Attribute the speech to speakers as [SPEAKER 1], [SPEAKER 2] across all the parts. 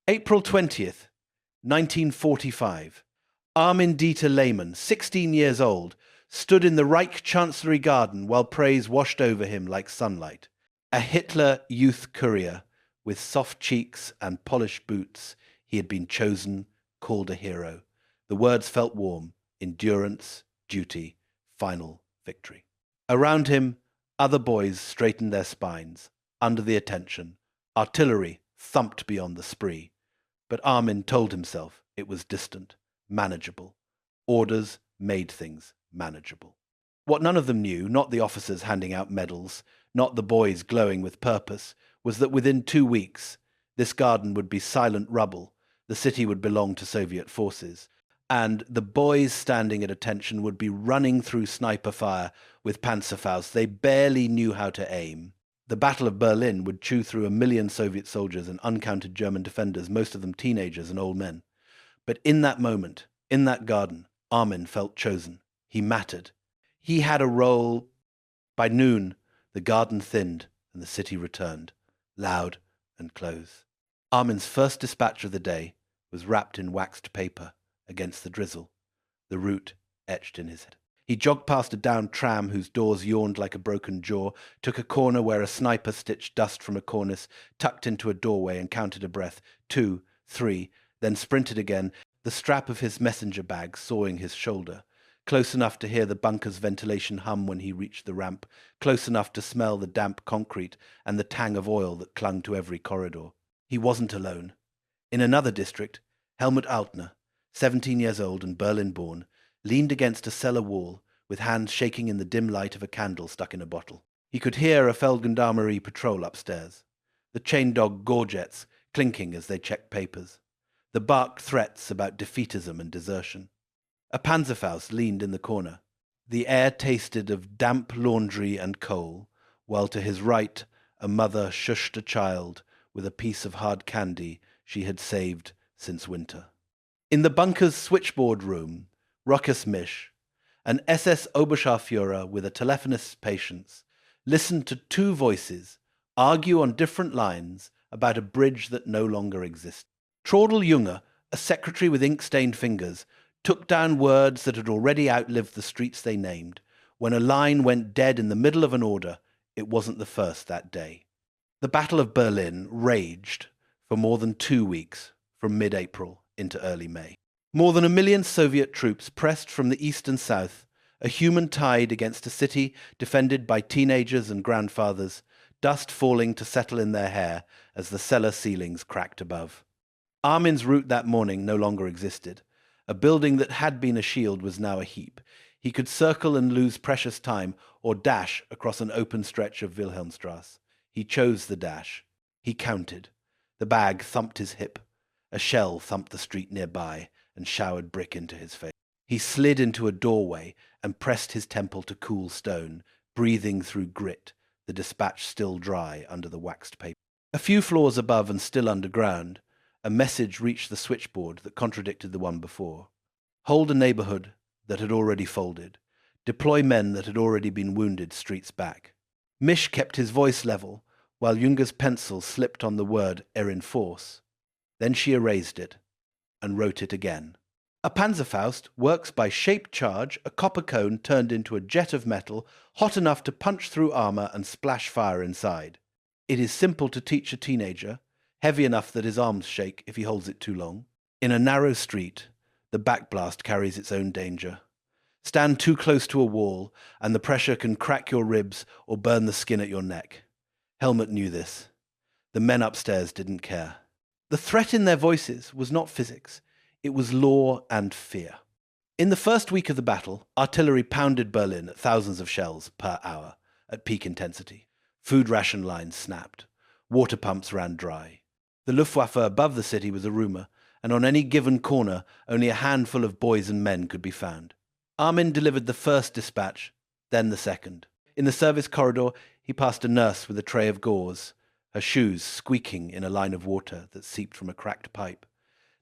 [SPEAKER 1] April 20th, 1945. Armin Lehmann, 16 years old, stood in the Reich Chancellery garden while praise washed over him like sunlight. A Hitler youth courier, with soft cheeks and polished boots, he had been chosen, called a hero. The words felt warm: endurance, duty, final victory. Around him, other boys straightened their spines, under the attention. Artillery thumped beyond the spree. But Armin told himself it was distant, manageable. Orders made things manageable. What none of them knew, not the officers handing out medals, not the boys glowing with purpose, was that within 2 weeks, this garden would be silent rubble, the city would belong to Soviet forces, and the boys standing at attention would be running through sniper fire with Panzerfaust. They barely knew how to aim. The Battle of Berlin would chew through 1 million Soviet soldiers and uncounted German defenders, most of them teenagers and old men. But in that moment, in that garden, Armin felt chosen. He mattered. He had a role. By noon, the garden thinned and the city returned, loud and close. Armin's first dispatch of the day was wrapped in waxed paper against the drizzle, the route etched in his head. He jogged past a downed tram whose doors yawned like a broken jaw, took a corner where a sniper stitched dust from a cornice, tucked into a doorway and counted a breath, 2, 3, then sprinted again, the strap of his messenger bag sawing his shoulder, close enough to hear the bunker's ventilation hum when he reached the ramp, close enough to smell the damp concrete and the tang of oil that clung to every corridor. He wasn't alone. In another district, Helmut Altner, 17 years old and Berlin-born, leaned against a cellar wall with hands shaking in the dim light of a candle stuck in a bottle. He could hear a Feldgendarmerie patrol upstairs, the chain-dog gorgets clinking as they checked papers, the barked threats about defeatism and desertion. A Panzerfaust leaned in the corner. The air tasted of damp laundry and coal, while to his right a mother shushed a child with a piece of hard candy she had saved since winter. In the bunker's switchboard room, Rochus Misch, an SS Oberscharführer with a telephonist's patience, listened to 2 voices argue on different lines about a bridge that no longer existed. Traudl Junge, a secretary with ink-stained fingers, took down words that had already outlived the streets they named. When a line went dead in the middle of an order, it wasn't the first that day. The Battle of Berlin raged for more than 2 weeks, from mid-April into early May. More than 1 million Soviet troops pressed from the east and south, a human tide against a city defended by teenagers and grandfathers, dust falling to settle in their hair as the cellar ceilings cracked above. Armin's route that morning no longer existed. A building that had been a shield was now a heap. He could circle and lose precious time, or dash across an open stretch of Wilhelmstrasse. He chose the dash. He counted. The bag thumped his hip. A shell thumped the street nearby and showered brick into his face. He slid into a doorway and pressed his temple to cool stone, breathing through grit, the dispatch still dry under the waxed paper. A few floors above and still underground, a message reached the switchboard that contradicted the one before. Hold a neighborhood that had already folded. Deploy men that had already been wounded streets back. Misch kept his voice level, while Junge's pencil slipped on the word "reinforce." Then she erased it and wrote it again. A Panzerfaust works by shaped charge, a copper cone turned into a jet of metal, hot enough to punch through armor and splash fire inside. It is simple to teach a teenager, heavy enough that his arms shake if he holds it too long. In a narrow street, the backblast carries its own danger. Stand too close to a wall, and the pressure can crack your ribs or burn the skin at your neck. Helmut knew this. The men upstairs didn't care. The threat in their voices was not physics. It was law and fear. In the first week of the battle, artillery pounded Berlin at thousands of shells per hour at peak intensity. Food ration lines snapped. Water pumps ran dry. The Luftwaffe above the city was a rumor, and on any given corner, only a handful of boys and men could be found. Armin delivered the first dispatch, then the second. In the service corridor, he passed a nurse with a tray of gauze, her shoes squeaking in a line of water that seeped from a cracked pipe.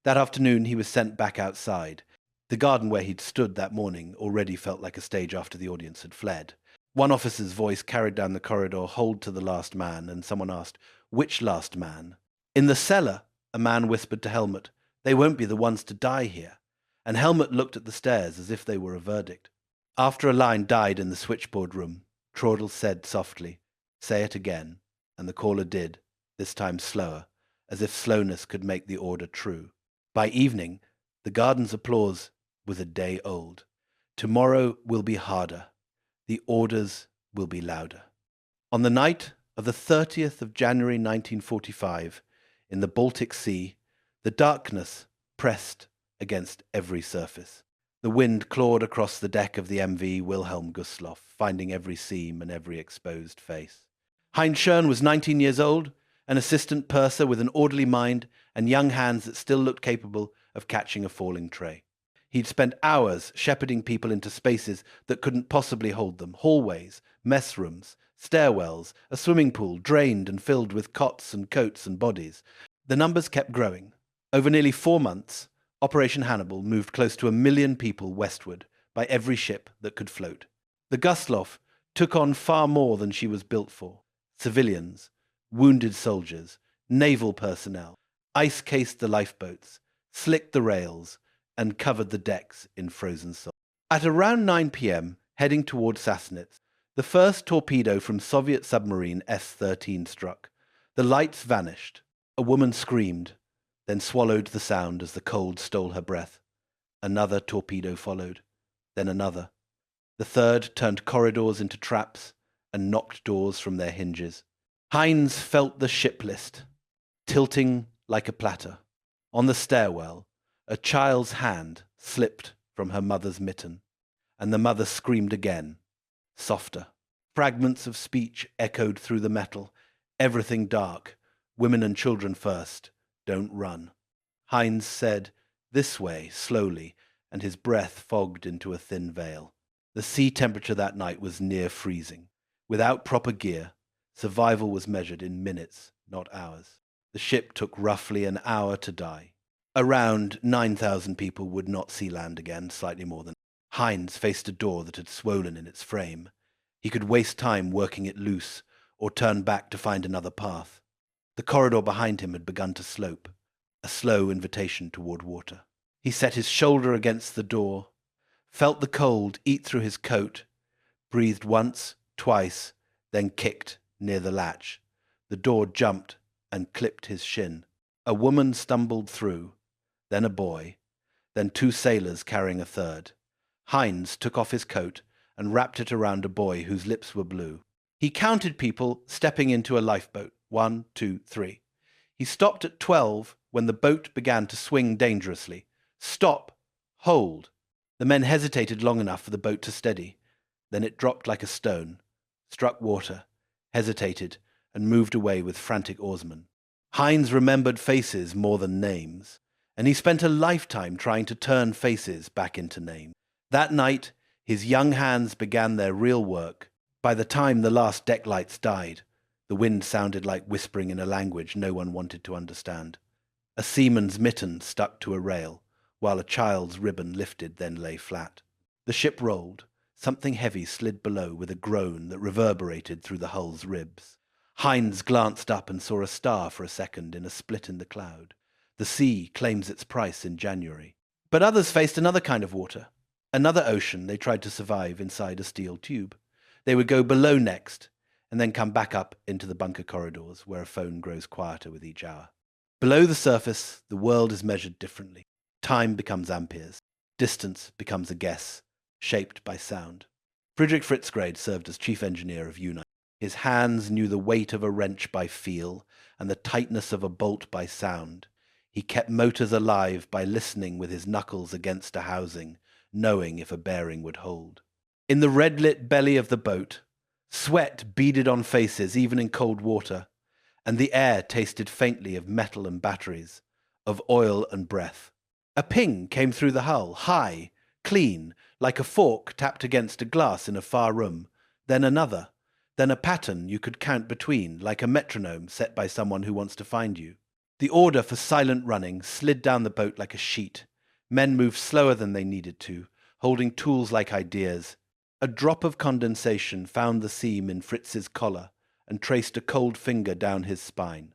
[SPEAKER 1] That afternoon he was sent back outside. The garden where he'd stood that morning already felt like a stage after the audience had fled. One officer's voice carried down the corridor, "Hold to the last man," and someone asked, "Which last man?" In the cellar, A man whispered to Helmut, "They won't be the ones to die here." And Helmut looked at the stairs as if they were a verdict. After a line died in the switchboard room, Traudl said softly, "Say it again," and the caller did, this time slower, as if slowness could make the order true. By evening, the garden's applause was a day old. Tomorrow will be harder. The orders will be louder. On the night of the 30th of January 1945, in the Baltic Sea, the darkness pressed against every surface. The wind clawed across the deck of the MV Wilhelm Gustloff, finding every seam and every exposed face. Heinz Schön was 19 years old, an assistant purser with an orderly mind and young hands that still looked capable of catching a falling tray. He'd spent hours shepherding people into spaces that couldn't possibly hold them, hallways, mess rooms, stairwells, a swimming pool drained and filled with cots and coats and bodies. The numbers kept growing. Over nearly 4 months, Operation Hannibal moved close to 1 million people westward by every ship that could float. The Gustloff took on far more than she was built for. Civilians, wounded soldiers, naval personnel, ice-cased the lifeboats, slicked the rails, and covered the decks in frozen salt. At around 9 p.m., heading toward Sassnitz, the first torpedo from Soviet submarine S-13 struck. The lights vanished. A woman screamed, then swallowed the sound as the cold stole her breath. Another torpedo followed, then another. The third turned corridors into traps and knocked doors from their hinges. Heinz felt the ship list, tilting like a platter. On the stairwell, a child's hand slipped from her mother's mitten, and the mother screamed again, softer. Fragments of speech echoed through the metal. Everything dark. Women and children first. Don't run. Heinz said, "This way," slowly, and his breath fogged into a thin veil. The sea temperature that night was near freezing. Without proper gear, survival was measured in minutes, not hours. The ship took roughly an hour to die. Around 9,000 people would not see land again, slightly more than. Heinz faced a door that had swollen in its frame. He could waste time working it loose, or turn back to find another path. The corridor behind him had begun to slope, a slow invitation toward water. He set his shoulder against the door, felt the cold eat through his coat, breathed once, twice, then kicked near the latch. The door jumped and clipped his shin. A woman stumbled through, then a boy, then 2 sailors carrying a third. Heinz took off his coat and wrapped it around a boy whose lips were blue. He counted people stepping into a lifeboat. 1, 2, 3. He stopped at 12 when the boat began to swing dangerously. Stop! Hold! The men hesitated long enough for the boat to steady. Then it dropped like a stone, struck water, hesitated, and moved away with frantic oarsmen. Heinz remembered faces more than names, and he spent a lifetime trying to turn faces back into names. That night, his young hands began their real work. By the time the last deck lights died, the wind sounded like whispering in a language no one wanted to understand. A seaman's mitten stuck to a rail, while a child's ribbon lifted then lay flat. The ship rolled. Something heavy slid below with a groan that reverberated through the hull's ribs. Heinz glanced up and saw a star for a second in a split in the cloud. The sea claims its price in January. But others faced another kind of water. Another ocean they tried to survive inside a steel tube. They would go below next, and then come back up into the bunker corridors, where a phone grows quieter with each hour. Below the surface, the world is measured differently. Time becomes amperes. Distance becomes a guess, shaped by sound. Friedrich Fritz served as chief engineer of Unite. His hands knew the weight of a wrench by feel, and the tightness of a bolt by sound. He kept motors alive by listening with his knuckles against a housing, knowing if a bearing would hold. In the red-lit belly of the boat, sweat beaded on faces even in cold water, and the air tasted faintly of metal and batteries, of oil and breath. A ping came through the hull, high, clean, like a fork tapped against a glass in a far room, then another, then a pattern you could count between, like a metronome set by someone who wants to find you. The order for silent running slid down the boat like a sheet. Men moved slower than they needed to, holding tools like ideas. A drop of condensation found the seam in Fritz's collar and traced a cold finger down his spine.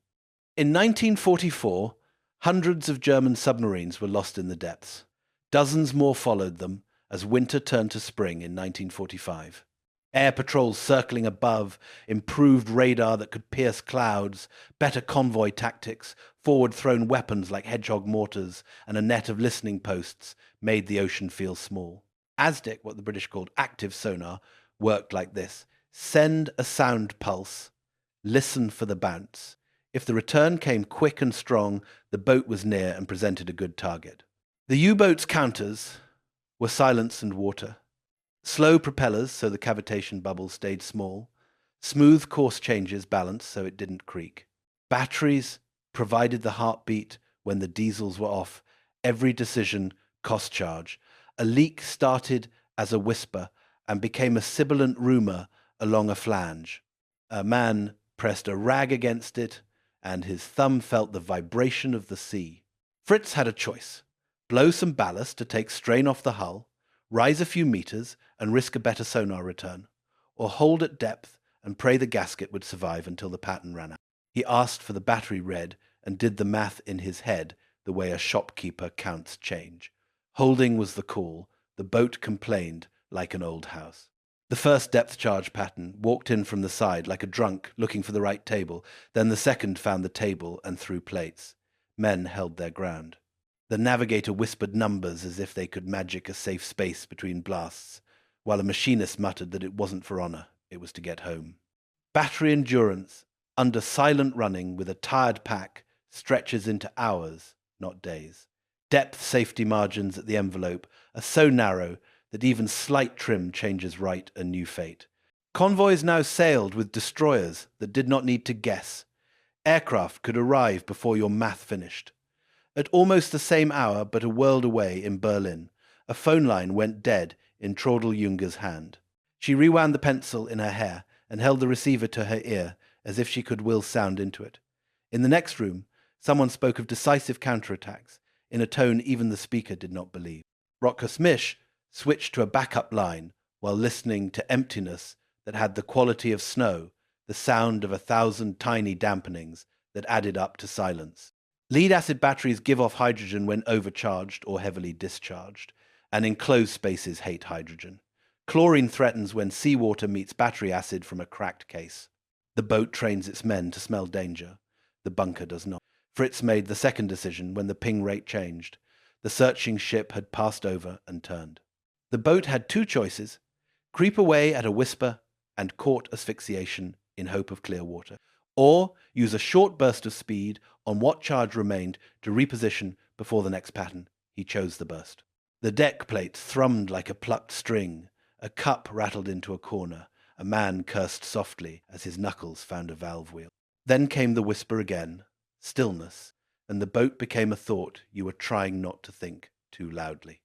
[SPEAKER 1] In 1944, Hundreds of German submarines were lost in the depths. Dozens more followed them as winter turned to spring in 1945. Air patrols circling above, improved radar that could pierce clouds, better convoy tactics, forward-thrown weapons like hedgehog mortars, and a net of listening posts made the ocean feel small. ASDIC, what the British called active sonar, worked like this. Send a sound pulse, listen for the bounce. If the return came quick and strong, the boat was near and presented a good target. The U-boat's counters were silence and water. Slow propellers so the cavitation bubbles stayed small. Smooth course changes balanced so it didn't creak. Batteries provided the heartbeat when the diesels were off. Every decision cost charge. A leak started as a whisper and became a sibilant rumour along a flange. A man pressed a rag against it, and his thumb felt the vibration of the sea. Fritz had a choice. Blow some ballast to take strain off the hull, rise a few meters and risk a better sonar return, or hold at depth and pray the gasket would survive until the pattern ran out. He asked for the battery read and did the math in his head the way a shopkeeper counts change. Holding was the call. The boat complained like an old house. The first depth charge pattern walked in from the side like a drunk looking for the right table. Then the second found the table and threw plates. Men held their ground. The navigator whispered numbers as if they could magic a safe space between blasts, while a machinist muttered that it wasn't for honor, it was to get home. Battery endurance, under silent running with a tired pack, stretches into hours, not days. Depth safety margins at the envelope are so narrow that even slight trim changes right a new fate. Convoys now sailed with destroyers that did not need to guess. Aircraft could arrive before your math finished. At almost the same hour, but a world away in Berlin, a phone line went dead in Traudl Junge's hand. She rewound the pencil in her hair and held the receiver to her ear as if she could will sound into it. In the next room, someone spoke of decisive counterattacks in a tone even the speaker did not believe. Rochus Misch switched to a backup line while listening to emptiness that had the quality of snow, the sound of 1,000 tiny dampenings that added up to silence. Lead-acid batteries give off hydrogen when overcharged or heavily discharged, and enclosed spaces hate hydrogen. Chlorine threatens when seawater meets battery acid from a cracked case. The boat trains its men to smell danger. The bunker does not. Fritz made the second decision when the ping rate changed. The searching ship had passed over and turned. The boat had two choices: creep away at a whisper and court asphyxiation in hope of clear water, or use a short burst of speed on what charge remained to reposition before the next pattern. He chose the burst. The deck plates thrummed like a plucked string. A cup rattled into a corner. A man cursed softly as his knuckles found a valve wheel. Then came the whisper again, stillness, and the boat became a thought you were trying not to think too loudly.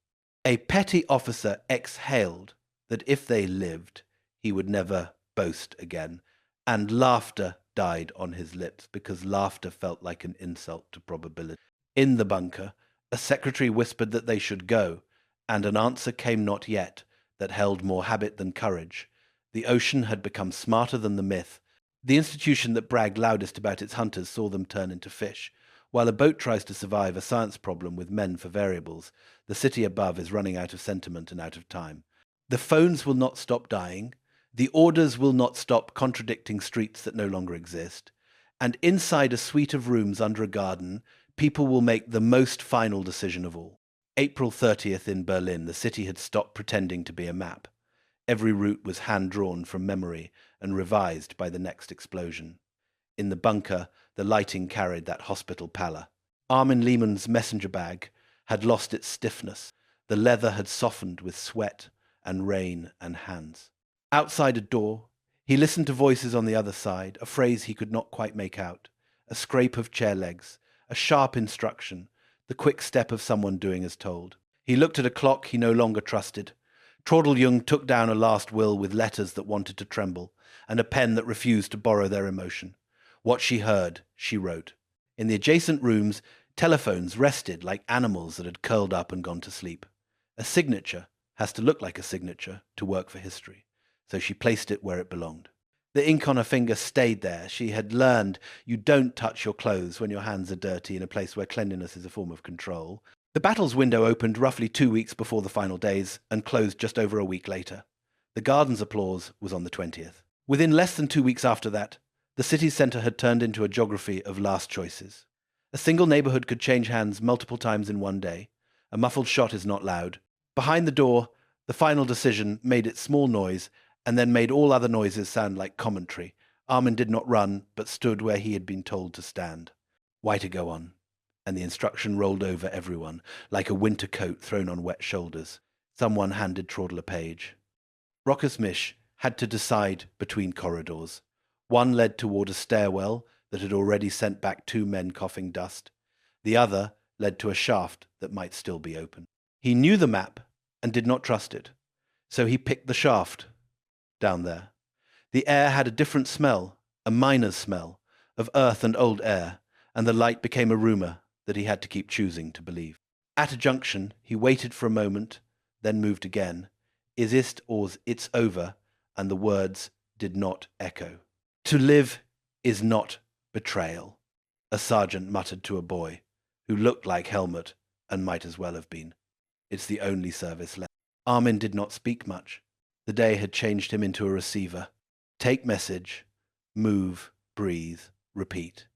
[SPEAKER 1] A petty officer exhaled that if they lived, he would never boast again, and laughter died on his lips because laughter felt like an insult to probability. In the bunker, a secretary whispered that they should go, and an answer came not yet that held more habit than courage. The ocean had become smarter than the myth. The institution that bragged loudest about its hunters saw them turn into fish. While a boat tries to survive a science problem with men for variables, the city above is running out of sentiment and out of time. The phones will not stop dying. The orders will not stop contradicting streets that no longer exist. And inside a suite of rooms under a garden, people will make the most final decision of all. April 30th in Berlin, the city had stopped pretending to be a map. Every route was hand-drawn from memory and revised by the next explosion. In the bunker, the lighting carried that hospital pallor. Armin Lehmann's messenger bag had lost its stiffness. The leather had softened with sweat and rain and hands. Outside a door, he listened to voices on the other side, a phrase he could not quite make out, a scrape of chair legs, a sharp instruction, the quick step of someone doing as told. He looked at a clock he no longer trusted. Traudl Jung took down a last will with letters that wanted to tremble, and a pen that refused to borrow their emotion. What she heard, she wrote. In the adjacent rooms, telephones rested like animals that had curled up and gone to sleep. A signature has to look like a signature to work for history, so she placed it where it belonged. The ink on her finger stayed there. She had learned you don't touch your clothes when your hands are dirty in a place where cleanliness is a form of control. The battle's window opened roughly 2 weeks before the final days and closed just over a week later. The garden's applause was on the 20th. Within less than 2 weeks after that, the city's centre had turned into a geography of last choices. A single neighbourhood could change hands multiple times in one day. A muffled shot is not loud. Behind the door, the final decision made its small noise and then made all other noises sound like commentary. Armin did not run, but stood where he had been told to stand. Why to go on? And the instruction rolled over everyone, like a winter coat thrown on wet shoulders. Someone handed Traudl a page. Rochus Misch had to decide between corridors. One led toward a stairwell that had already sent back 2 men coughing dust. The other led to a shaft that might still be open. He knew the map and did not trust it, so he picked the shaft down there. The air had a different smell, a miner's smell, of earth and old air, and the light became a rumour that he had to keep choosing to believe. At a junction, he waited for a moment, then moved again. Is ist or it's over, and the words did not echo. To live is not betrayal, a sergeant muttered to a boy, who looked like Helmut and might as well have been. It's the only service left. Armin did not speak much. The day had changed him into a receiver. Take message, move, breathe, repeat.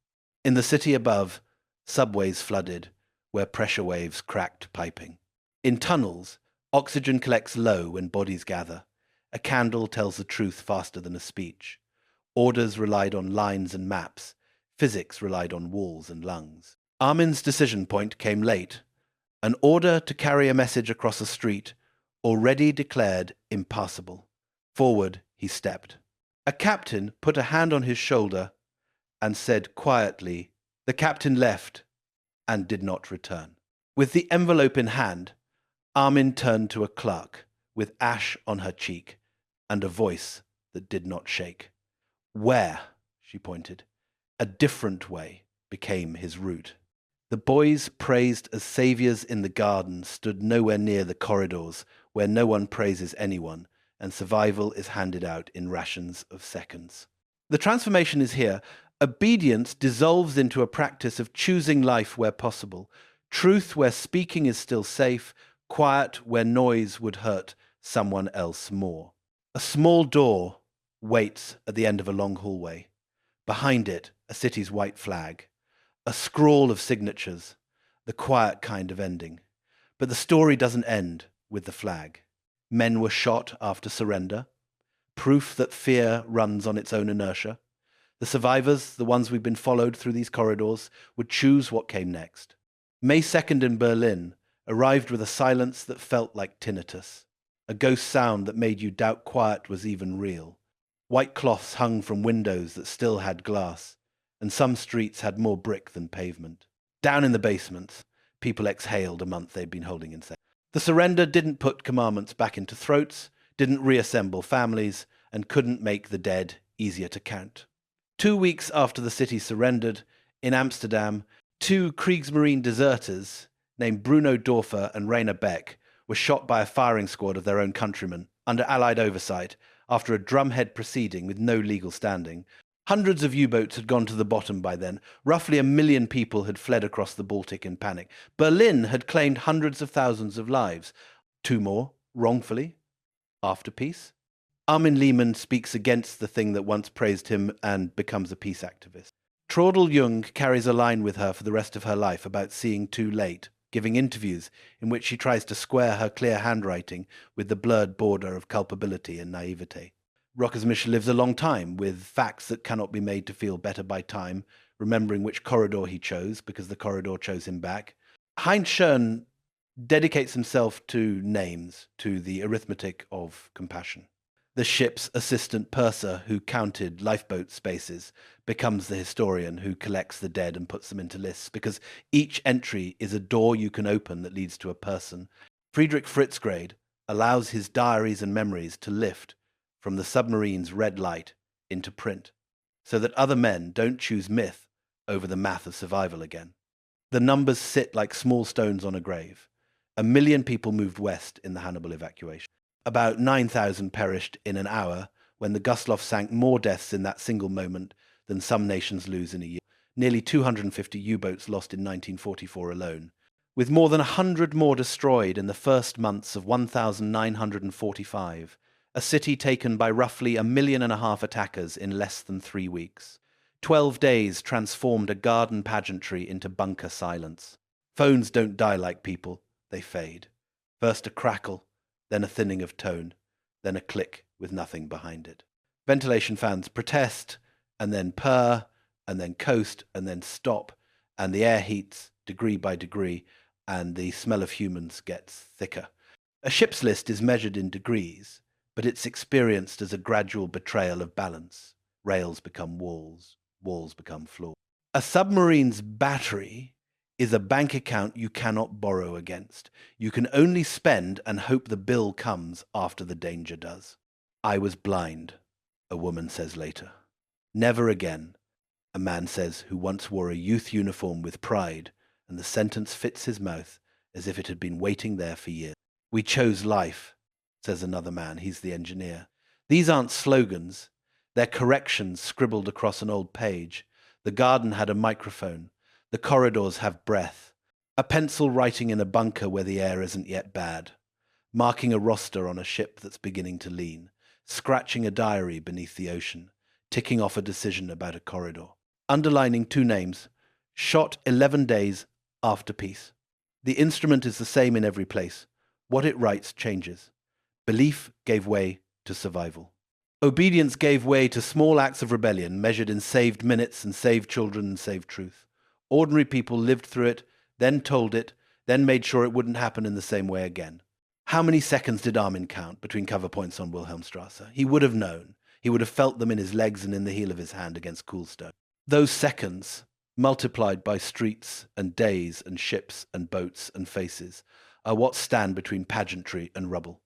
[SPEAKER 1] In the city above, subways flooded, where pressure waves cracked piping. In tunnels, oxygen collects low when bodies gather. A candle tells the truth faster than a speech. Orders relied on lines and maps. Physics relied on walls and lungs. Armin's decision point came late. An order to carry a message across a street, already declared impassable. Forward he stepped. A captain put a hand on his shoulder and said quietly, the captain left and did not return. With the envelope in hand, Armin turned to a clerk with ash on her cheek and a voice that did not shake. Where, she pointed, a different way became his route. The boys praised as saviours in the garden stood nowhere near the corridors where no one praises anyone, and survival is handed out in rations of seconds. The transformation is here. Obedience dissolves into a practice of choosing life where possible, truth where speaking is still safe, quiet where noise would hurt someone else more. A small door waits at the end of a long hallway. Behind it, a city's white flag. A scrawl of signatures, the quiet kind of ending. But the story doesn't end with the flag. Men were shot after surrender. Proof that fear runs on its own inertia. The survivors, the ones we've been followed through these corridors, would choose what came next. May 2nd in Berlin arrived with a silence that felt like tinnitus, a ghost sound that made you doubt quiet was even real. White cloths hung from windows that still had glass, and some streets had more brick than pavement. Down in the basements, people exhaled a month they'd been holding inside. The surrender didn't put commandments back into throats, didn't reassemble families, and couldn't make the dead easier to count. 2 weeks after the city surrendered, in Amsterdam, 2 Kriegsmarine deserters named Bruno Dorfer and Rainer Beck were shot by a firing squad of their own countrymen under Allied oversight after a drumhead proceeding with no legal standing. Hundreds of U-boats had gone to the bottom by then. Roughly 1 million people had fled across the Baltic in panic. Berlin had claimed hundreds of thousands of lives. 2 more, wrongfully, after peace. Armin Lehmann speaks against the thing that once praised him and becomes a peace activist. Traudl Junge carries a line with her for the rest of her life about seeing too late, giving interviews in which she tries to square her clear handwriting with the blurred border of culpability and naivete. Rochus Misch lives a long time, with facts that cannot be made to feel better by time, remembering which corridor he chose, because the corridor chose him back. Heinz Schön dedicates himself to names, to the arithmetic of compassion. The ship's assistant purser who counted lifeboat spaces becomes the historian who collects the dead and puts them into lists, because each entry is a door you can open that leads to a person. Friedrich Fritz allows his diaries and memories to lift from the submarine's red light into print, so that other men don't choose myth over the math of survival again. The numbers sit like small stones on a grave. 1 million people moved west in the Hannibal evacuation. About 9,000 perished in an hour when the Gustloff sank more deaths in that single moment than some nations lose in a year. Nearly 250 U-boats lost in 1944 alone, with more than 100 more destroyed in the first months of 1945, a city taken by roughly 1.5 million attackers in less than 3 weeks. 12 days transformed a garden pageantry into bunker silence. Phones don't die like people, they fade. First a crackle, then a thinning of tone, then a click with nothing behind it. Ventilation fans protest, and then purr, and then coast, and then stop, and the air heats degree by degree, and the smell of humans gets thicker. A ship's list is measured in degrees, but it's experienced as a gradual betrayal of balance. Rails become walls, walls become floors. A submarine's battery is a bank account you cannot borrow against. You can only spend and hope the bill comes after the danger does. I was blind, a woman says later. Never again, a man says, who once wore a youth uniform with pride, and the sentence fits his mouth as if it had been waiting there for years. We chose life, says another man, he's the engineer. These aren't slogans, they're corrections scribbled across an old page. The garden had a microphone, the corridors have breath, a pencil writing in a bunker where the air isn't yet bad, marking a roster on a ship that's beginning to lean, scratching a diary beneath the ocean, ticking off a decision about a corridor, underlining 2 names, shot 11 days after peace. The instrument is the same in every place. What it writes changes. Belief gave way to survival. Obedience gave way to small acts of rebellion measured in saved minutes and saved children and saved truth. Ordinary people lived through it, then told it, then made sure it wouldn't happen in the same way again. How many seconds did Armin count between cover points on Wilhelmstrasse? He would have known. He would have felt them in his legs and in the heel of his hand against cool stone. Those seconds, multiplied by streets and days and ships and boats and faces, are what stand between pageantry and rubble.